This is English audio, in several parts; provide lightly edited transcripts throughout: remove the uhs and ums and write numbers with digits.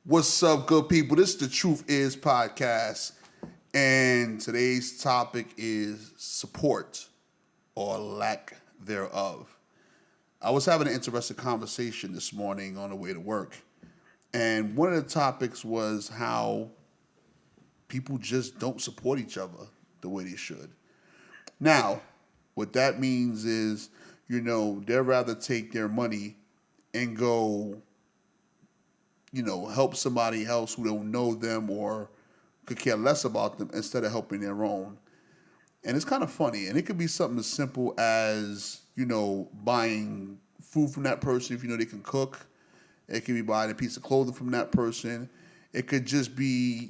What's up, good people? This is the Truth Is podcast, and today's topic is support or lack thereof. I was having an interesting conversation this morning on the way to work, and one of the topics was how people just don't support each other the way they should. Now, what that means is, they'd rather take their money and go help somebody else who don't know them or could care less about them instead of helping their own. And it's kind of funny. And it could be something as simple as, buying food from that person if you know they can cook. It could be buying a piece of clothing from that person. It could just be,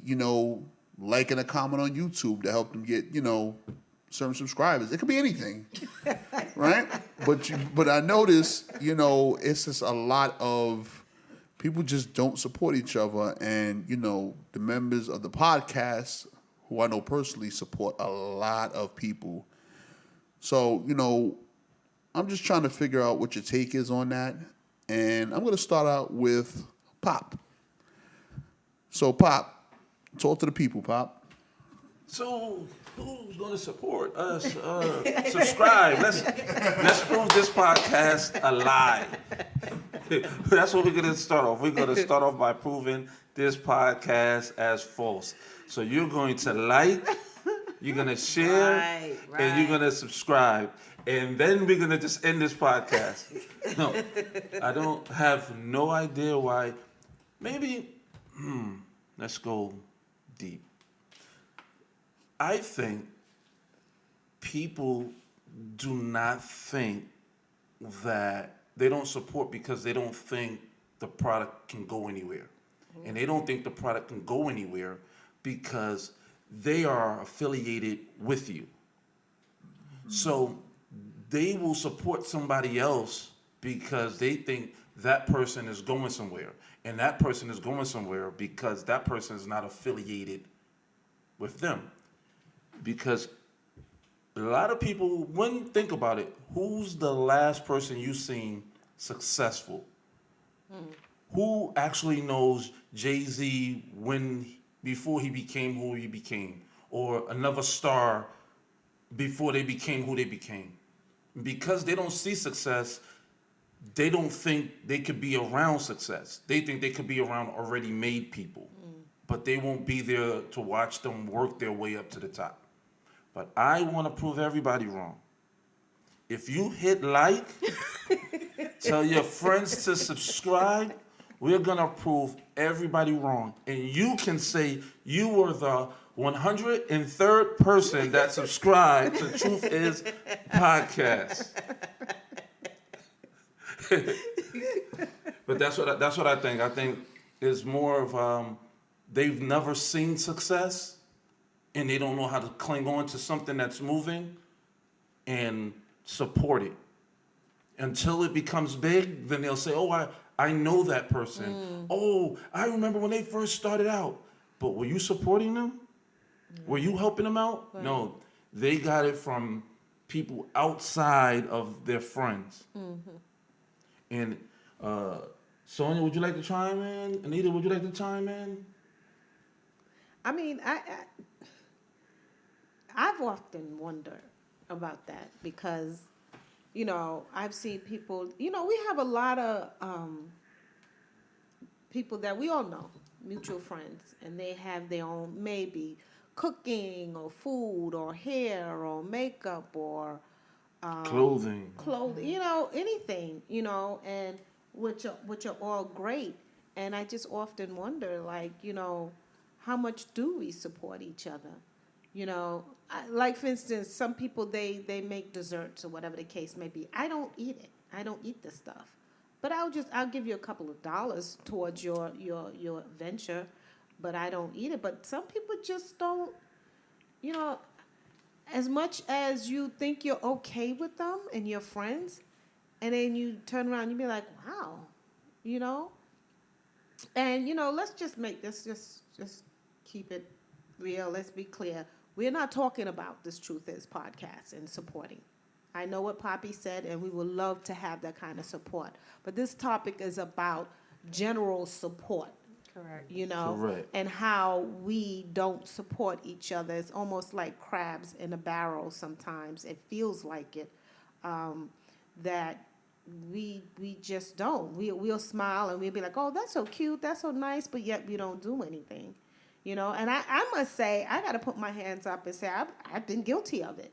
liking a comment on YouTube to help them get, certain subscribers. It could be anything, right? But I notice, it's just a lot of people just don't support each other. And, the members of the podcast, who I know personally, support a lot of people. So, I'm just trying to figure out what your take is on that. And I'm going to start out with Pop. So, Pop, talk to the people, Pop. So, who's going to support us? Subscribe. Let's prove this podcast a lie. That's what we're going to start off. We're going to start off by proving this podcast as false. So you're going to like, you're going to share, and you're going to subscribe. And then we're going to just end this podcast. No, I don't have no idea why. Maybe, let's go deep. I think people do not think that they don't support because they don't think the product can go anywhere. And they don't think the product can go anywhere because they are affiliated with you. So they will support somebody else because they think that person is going somewhere. And that person is going somewhere because that person is not affiliated with them. Because a lot of people, think about it, who's the last person you've seen successful? Who actually knows Jay-Z before he became who he became? Or another star before they became who they became? Because they don't see success, they don't think they could be around success. They think they could be around already made people. But they won't be there to watch them work their way up to the top. But I want to prove everybody wrong. If you hit like, tell your friends to subscribe, we're going to prove everybody wrong. And you can say you were the 103rd person that subscribed to Truth Is Podcast. But that's what I think. I think it's more of they've never seen success. And they don't know how to cling on to something that's moving and support it. Until it becomes big, then they'll say, oh, I know that person. Oh, I remember when they first started out. But were you supporting them? Were you helping them out? Right. No, they got it from people outside of their friends. And Sonia, would you like to chime in? Anita, would you like to chime in? I mean, I've often wondered about that because, I've seen people, we have a lot of people that we all know, mutual friends, and they have their own maybe cooking or food or hair or makeup or clothing, anything, and which are all great. And I just often wonder, how much do we support each other? Like for instance, some people they make desserts or whatever the case may be. I don't eat it. I don't eat this stuff, but I'll give you a couple of dollars towards your venture, but I don't eat it. But some people just don't. As much as you think you're okay with them and your friends, and then you turn around and you be like, wow, and let's just make this just keep it real. Let's be clear. We're not talking about this Truth Is podcast and supporting. I know what Poppy said, and we would love to have that kind of support. But this topic is about general support. Correct. You know, Correct. and how we don't support each other. It's almost like crabs in a barrel sometimes. It feels like it. That we just don't. We'll smile and we'll be like, oh, that's so cute, that's so nice, but yet we don't do anything. You know, and I must say, I got to put my hands up and say, I've been guilty of it.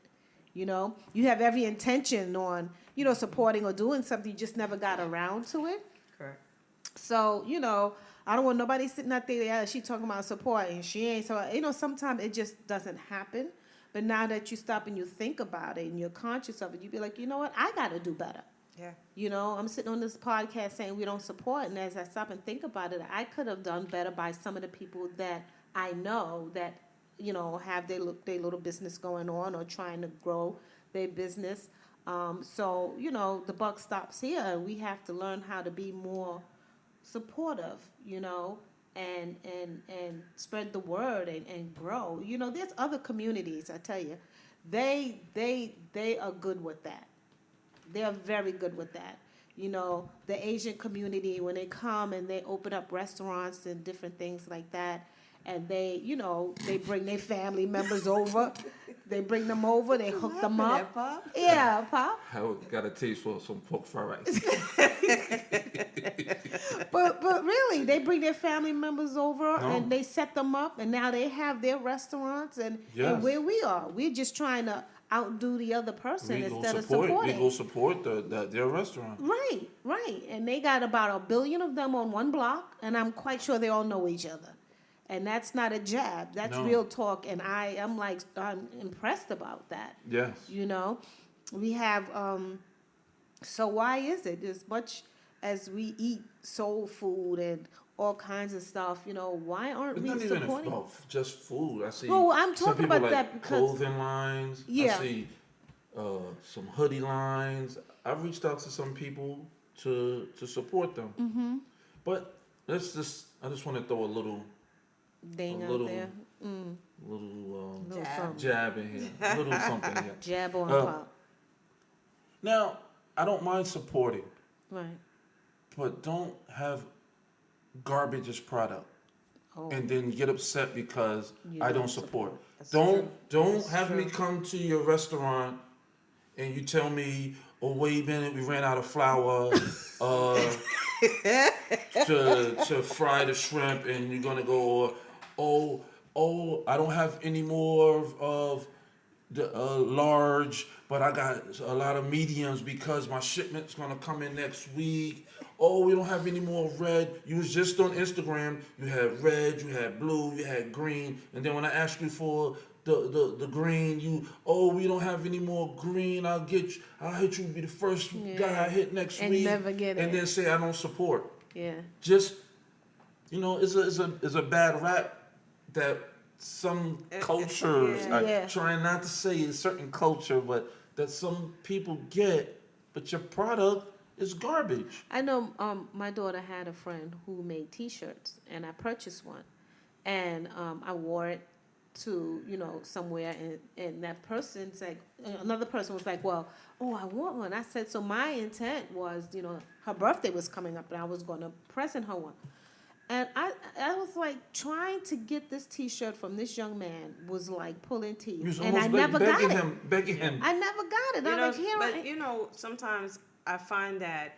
You know, you have every intention on, you know, supporting or doing something, you just never got around to it. Correct. So, you know, I don't want nobody sitting out there, yeah, she talking about support and she ain't. So, you know, sometimes it just doesn't happen. But now that you stop and you think about it and you're conscious of it, you be like, you know what, I got to do better. Yeah. You know, I'm sitting on this podcast saying we don't support. And as I stop and think about it, I could have done better by some of the people that I know that, you know, have their little business going on or trying to grow their business. So, you know, the buck stops here. We have to learn how to be more supportive, you know, and spread the word and grow. You know, there's other communities, I tell you, they are good with that. They're very good with that. You know, the Asian community, when they come and they open up restaurants and different things like that, and they, you know, they bring their family members over. They bring them over, they hook them up. Yeah, Pop. I got a taste for some pork fried rice. But really, they bring their family members over No. and they set them up, and now they have their restaurants. And where we are, we're just trying to outdo the other person instead of supporting. We go support their restaurant. Right. And they got about 1 billion of them on one block, and I'm quite sure they all know each other. And that's not a jab. That's No. real talk. And I'm impressed about that. Yes. You know, we have, so why is it as much as we eat soul food and all kinds of stuff, you know, why aren't It's we not even supporting? about just food. I see. Well, I'm some talking people about like that because- clothing lines. Yeah. I see some hoodie lines. I've reached out to some people to support them. Mm-hmm. But I just want to throw a little Ding out little- there. little Little Jab. something. jab in here, a little something here. Jab on Uh, Pop. Now, I don't mind supporting, Right. but don't have garbage as product. Oh, And then get upset because You I don't don't support. That's Don't true. have me come to your restaurant and you tell me, oh wait a minute, we ran out of flour to fry the shrimp, and you're gonna go, oh I don't have any more of the large, but I got a lot of mediums because my shipment's gonna come in next week. Oh, we don't have any more red. You was just on Instagram. You had red, you had blue, you had green, and then when I asked you for the green, we don't have any more green. I'll hit you. Be the first guy I hit next And week, never get and it. then say I don't support. yeah. Just, it's a bad rap that some cultures, Yeah. Yeah. trying not to say a certain culture, but that some people get, but your product is garbage. I know my daughter had a friend who made T-shirts, and I purchased one, and I wore it to, you know, somewhere, and that person's like, another person was like, well, oh, I want one. I said, so my intent was, you know, her birthday was coming up, and I was going to present her one. And I was like, trying to get this T-shirt from this young man was like pulling teeth, You was and I almost never got it. begging him. I never got it. You I'm know, like, here I but you know, sometimes I find that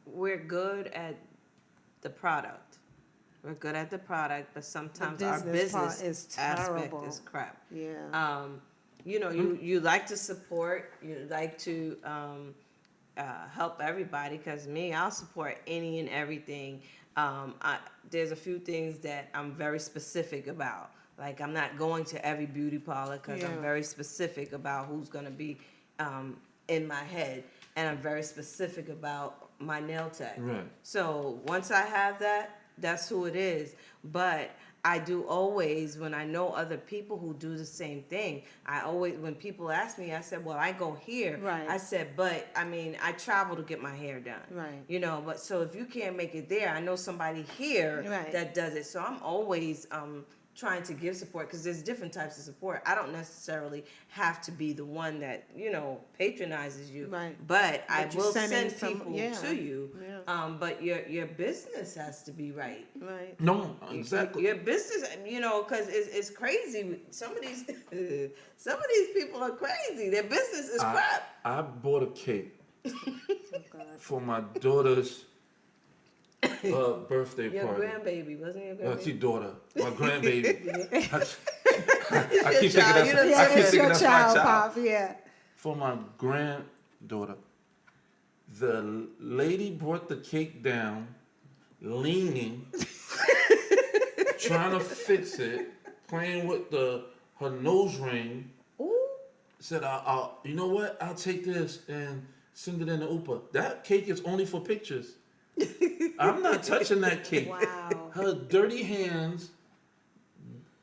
we're good at the product. We're good at the product, but sometimes our business part business is aspect terrible. is crap. Yeah. You know, you like to support, you like to help everybody. Because I'll support any and everything. There's a few things that I'm very specific about. Like, I'm not going to every beauty parlor because Yeah. I'm very specific about who's going to be in my head, and I'm very specific about my nail tech. Right. So once I have that, that's who it is. But I do always, when I know other people who do the same thing, when people ask me, I said, well, I go here. Right. I said, but I travel to get my hair done. Right. You know, but so if you can't make it there, I know somebody here Right. that does it. So I'm always trying to give support, because there's different types of support. I don't necessarily have to be the one that, patronizes you. Right. But I But you will sending send some- people yeah. to you. Yeah. But your business has to be right. Right. No, exactly. Your business, because it's crazy. Some of these people are crazy. Their business is crap. I bought a cake Oh, God. for my daughter's birthday Your party. grandbaby, wasn't your Well, grandbaby? she daughter, my grandbaby. I keep your thinking child. that's, You done Yeah, I keep it's thinking your that's my child, child. Pop. Yeah. For my granddaughter, the lady brought the cake down, leaning, trying to fix it, playing with her nose ring. Ooh. Said, I'll you know what? I'll take this and send it in the Uber. That cake is only for pictures. I'm not touching that cake. Wow. Her dirty hands,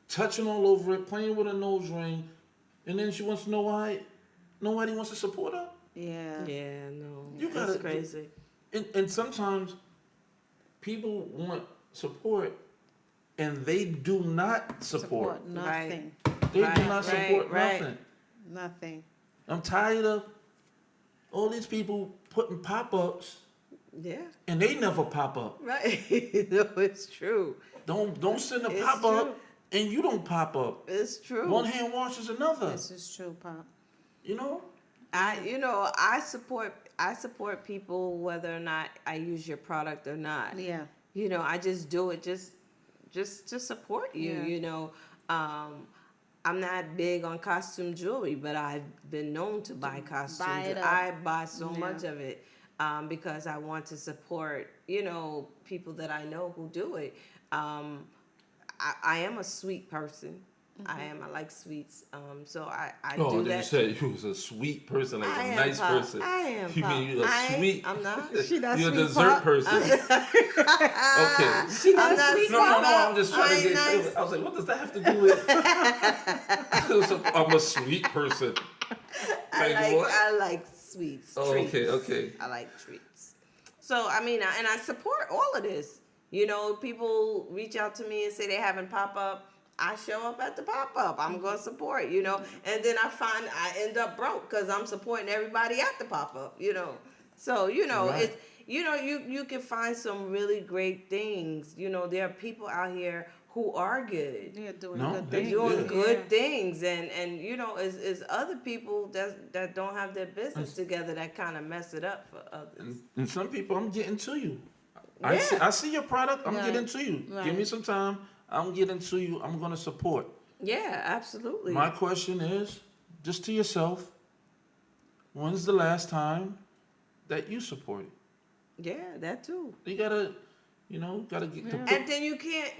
touching all over it, playing with her nose ring, and then she wants to know why nobody wants to support her. Yeah. Yeah, no, You that's gotta- crazy. And sometimes people want support, and they do not support. Support nothing. They do Right, not right, support right. nothing. Nothing. I'm tired of all these people putting pop-ups, Yeah, and they never pop up. right. No, it's true. Don't send a It's pop-up, true. and you don't pop up. It's true. One hand washes another. This is true, Pop. You know? I support people whether or not I use your product or not. Yeah. I just do it just to support you. Yeah. I'm not big on costume jewelry, but I've been known to buy costume buy it jewelry. up. I buy so Yeah. much of it because I want to support, people that I know who do it. I am a sweet person. Mm-hmm. I like sweets. So I Oh, do then that. you said you was a sweet person, like I a am, nice Pop. person. I am. You Pop. mean you a sweet? I'm not. She not You're a sweet, dessert Pop. person. Okay. I'm not sweet. No, I'm just trying to I get ain't clear. nice. I was like, what does that have to do with? I'm a sweet person. Like what? I like sweets. Oh, treats. okay. I like treats. So and I support all of this. People reach out to me and say they having pop up. I show up at the pop up. I'm gonna support. And then I end up broke because I'm supporting everybody at the pop up. So Right. it's you can find some really great things. There are people out here who are good. They're doing No, good they things. Doing Yeah. good things, and is other people that don't have their business together that kind of mess it up for others. And some people, I'm getting to you. Yeah. I see your product. I'm Right. getting to you. Right. Give me some time. I'm getting to you. I'm gonna support. Yeah, absolutely. My question is, just to yourself, when's the last time that you supported? Yeah, that too. You gotta get the And then you can't,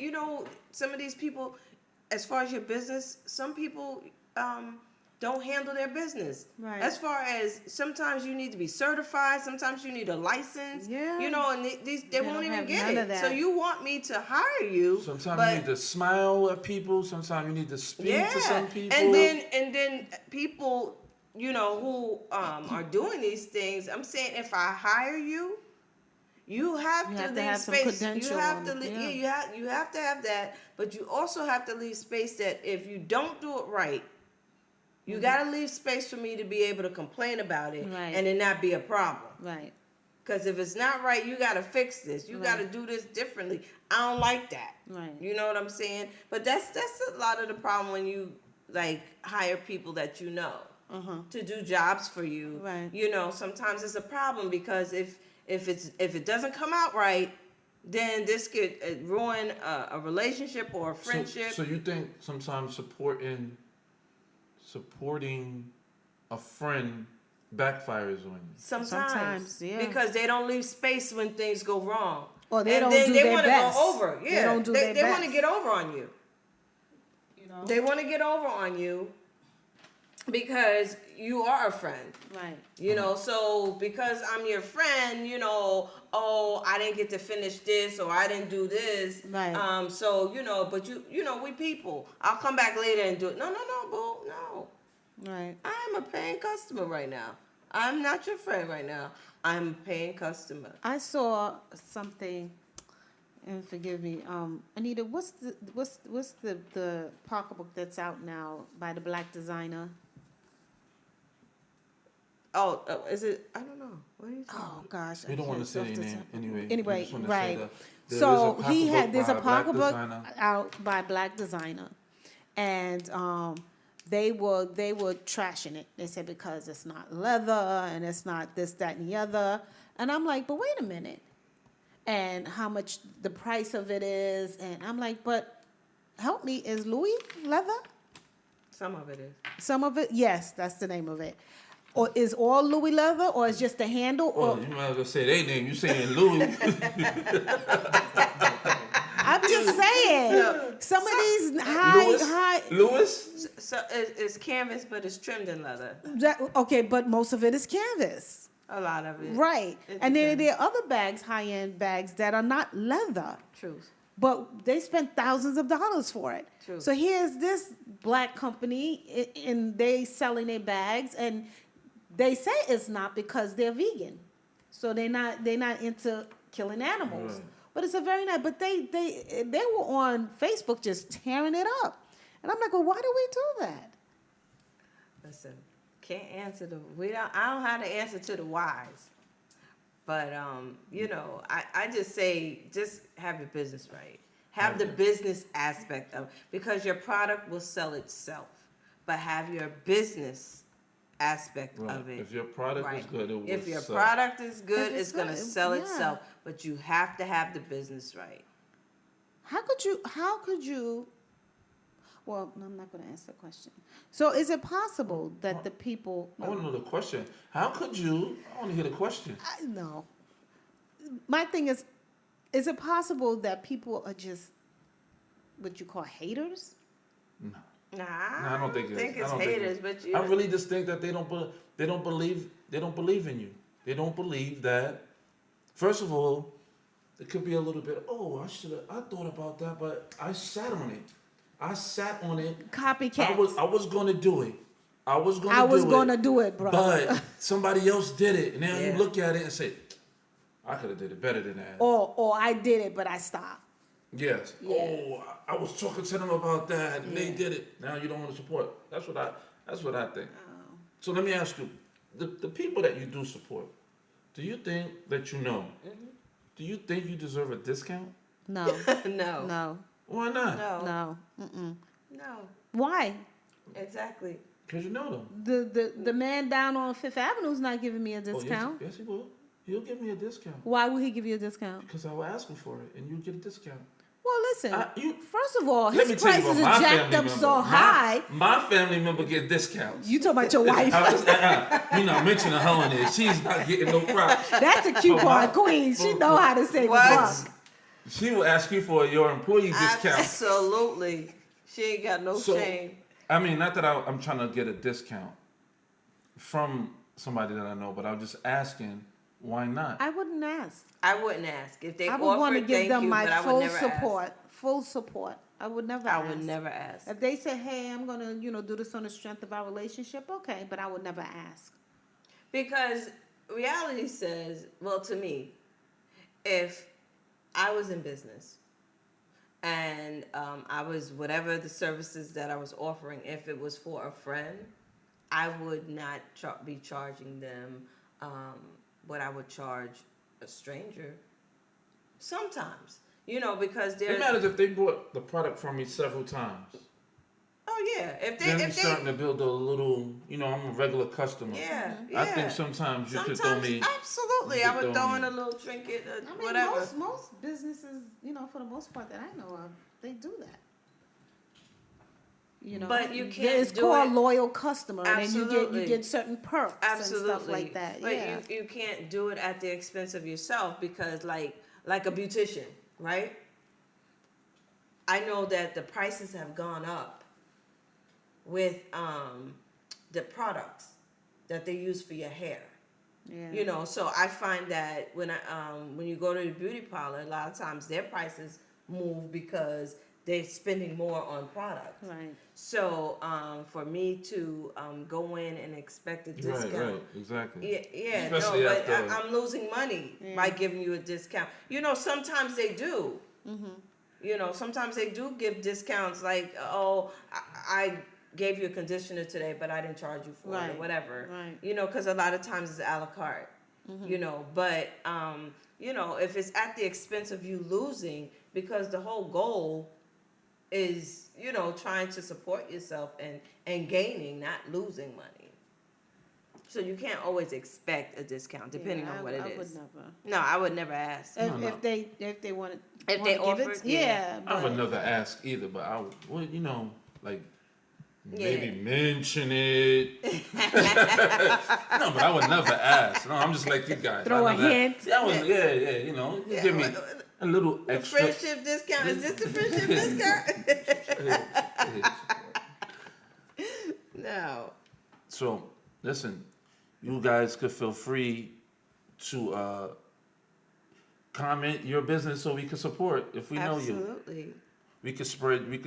some of these people, as far as your business, some people don't handle their business. Right. As far as sometimes you need to be certified, sometimes you need a license. Yeah. And they They won't don't even have get none it. of that. So you want me to hire you. Sometimes but you need to smile at people. Sometimes you need to speak to some people. And then people, who are doing these things, I'm saying if I hire you, you have You to have to leave have some space. credential You have on to it, leave, yeah. you have to have that, but you also have to leave space that if you don't do it right, you got to leave space for me to be able to complain about it Right. and it not be a problem. Right. Because if it's not right, you got to fix this. You got to Right. do this differently. I don't like that. Right. You know what I'm saying? But that's a lot of the problem when you hire people that to do jobs for you. Right. Sometimes it's a problem because if it doesnting come out right, then this could ruin a relationship or a friendship. So you think sometimes supporting a friend backfires on you? Sometimes, yeah. because they don't leave space when things go wrong. Or they And don't then do they their wanna best. go over. They Yeah, don't do their they want to best. get over on you. know? They want to get over on you because you are a friend. Right. So because I'm your friend, oh, I didn't get to finish this or I didn't do this. Right. But we people. I'll come back later and do it. No, boo, no. Right. I'm a paying customer right now. I'm not your friend right now. I'm a paying customer. I saw something and forgive me, Anita, what's the pocketbook that's out now by the black designer? Oh, is it? I don't know. What are you talking Oh gosh, We I don't want can't to say any off the name top. anyway. Anyway, We just wanna right. say that there So is a he had there's a by black pocketbook designer. out by black designer, and they were trashing it. They said because it's not leather and it's not this, that, and the other. And I'm like, but wait a minute. And how much the price of it is, and I'm like, but help me, is Louis leather? Some of it is. Some of it, yes, that's the name of it. Or is all Louis leather, or is just the handle? Well, Or you might as well say their name. You saying Louis? I'm just saying, some of these high. Louis? So it's canvas, but it's trimmed in leather. Okay, but most of it is canvas, A lot of it. right? It And then depends. there are other bags, high-end bags that are not leather, Truth. but they spent thousands of dollars for it. True. So here's this black company, and they selling their bags, and they say it's not because they're vegan, so they're not into killing animals. Right. But it's a very nice. But they were on Facebook just tearing it up, and I'm like, well, why do we do that? Listen, can't answer I don't have the answer to the whys. But you know, I just say just have your business right. Have the business aspect of, because your product will sell itself. But have your business aspect Right. of it. If your product is good, it will If your sell. product is good, If it's it's gonna good, sell yeah. itself. But you have to have the business right. How could you? Well, no, I'm not going to answer the question. So, is it possible that the people? I want to know the question. How could you? I want to hear the question. No. My thing is it possible that people are just what you call haters? No. Nah, No, I don't think it's I don't think haters, but you. I really just think that they don't believe in you. They don't believe that. First of all, it could be a little bit. Oh, I thought about that, but I sat on it. Copycats. I was gonna do it. I was gonna do it, bro. But somebody else did it, and now Yeah. you look at it and say, I could have did it better than that. Or I did it, but I stopped. Yes. Yeah. Oh, I was talking to them about that, and they Yeah. did it. Now you don't want to support. That's what I think. Oh. So let me ask you, the people that you do support, do you think that you know? Mm-hmm. Do you think you deserve a discount? No. no, No. Why not? no, No. no, Why? exactly. Because you know them. The man down on Fifth Avenue is not giving me a Oh, yes, discount. yes, he will. He'll give me a discount Why would he give you a discount? because I will ask him for it, and you get a discount. Well, listen. First of all, Let me his tell you prices about are my jacked family up member. so high. My family member get discounts. You talking about your wife? You're not mentioning her on there. She's not getting no props. That's the coupon queen. She know how to save a buck. She will ask you for your employee discount. Absolutely, she ain't got no So, shame. I mean, not that I'm trying to get a discount from somebody that I know, but I'm just asking, why not? I wouldn't ask. I wouldn't ask if they I would want offered. to give Thank them you, my but I would full never support. ask. Full support. I would never I ask. would never ask. If they say, hey, I'm going to, do this on the strength of our relationship, okay, but I would never ask. Because reality says, well, to me, if I was in business and I was whatever the services that I was offering, if it was for a friend, I would not be charging them what I would charge a stranger. Sometimes, because It there's. matters if they bought the product from me several times. Oh yeah, if Then they you're starting to build a little, I'm a regular customer. yeah, I think sometimes you should throw me. Absolutely, you I could would throw throw in me- a little trinket, or I mean, whatever. most businesses, for the most part that I know of, they do that. But you can't It's do called it- loyal customer, and then you Absolutely. get certain perks Absolutely, and stuff like that. But Yeah. you can't do it at the expense of yourself because, like a beautician, right? I know that the prices have gone up with the products that they use for your hair. Yeah. So I find that when you go to the beauty parlor, a lot of times their prices move because they're spending more on products. Right. So for me to go in and expect a discount, Right, exactly. yeah, Especially no, but after- I'm losing money by giving you a discount. Sometimes they do. You know, sometimes they do give discounts like, oh, I gave you a conditioner today, but I didn't charge you for it or Right, whatever. right. You know, because a lot of times it's a la carte. You know, but you know, if it's at the expense of you losing, because the whole goal is, you know, trying to support yourself and gaining, not losing money. So you can't always expect a discount depending Yeah, on what it I is. would never. No, I would never ask. If they want If to they give offered, it, yeah. yeah. I would but- never ask either, but I would, well, you know, like Yeah. maybe mention it. No, but I would never ask. No, I'm just like you guys. Throw I a know that- hint. Yeah, yeah, you know, you give me a little The extra. friendship discount. Is this the friendship discount? No. So, listen, you guys could feel free to comment your business so we can support. If we know you, Absolutely. we could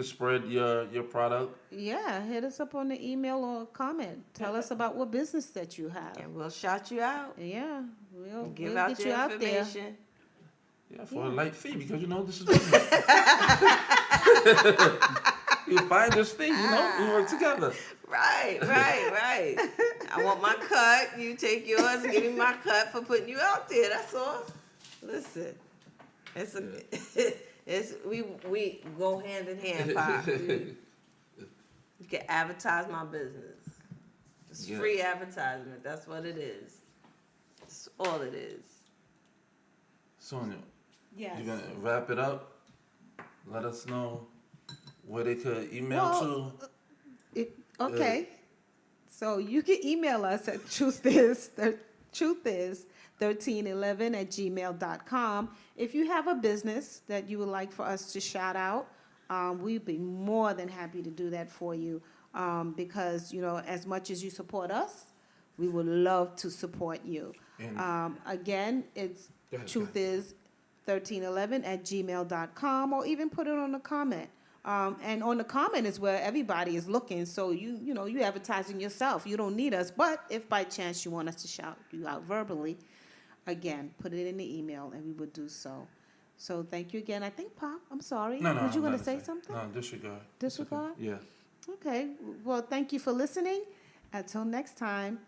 spread your product. Yeah, hit us up on the email or comment. Tell us about what business that you have. And we'll shout you out. Yeah, we'll Give we'll out get your you out there. information. Yeah, for a light fee, because you know this is business. You find this thing, you know, we work together. Right. I want my cut. You take yours and give me my cut for putting you out there. That's all. Listen, we go hand in hand, Pop. You can advertise my business. It's Yeah. free advertisement. That's what it is. That's all it is. Sonia, Yes. you gonna wrap it up? Let us know where they could email Well, Okay. So you can email us at truthiz1311@gmail.com. If you have a business that you would like for us to shout out, we'd be more than happy to do that for you. Because, you know, as much as you support us, we would love to support you. And- Again, it's Go ahead, truthiz1311@gmail.com, or even put it on the comment. And on the comment is where everybody is looking. So you know, you advertising yourself. You don't need us. But if by chance you want us to shout you out verbally, again, put it in the email and we would do so. So thank you again. I think Pop, I'm sorry. No, Was you I'm going not to say saying- something? No, disregard. It's Disregard? okay. Yeah. Okay. Well, thank you for listening. Until next time.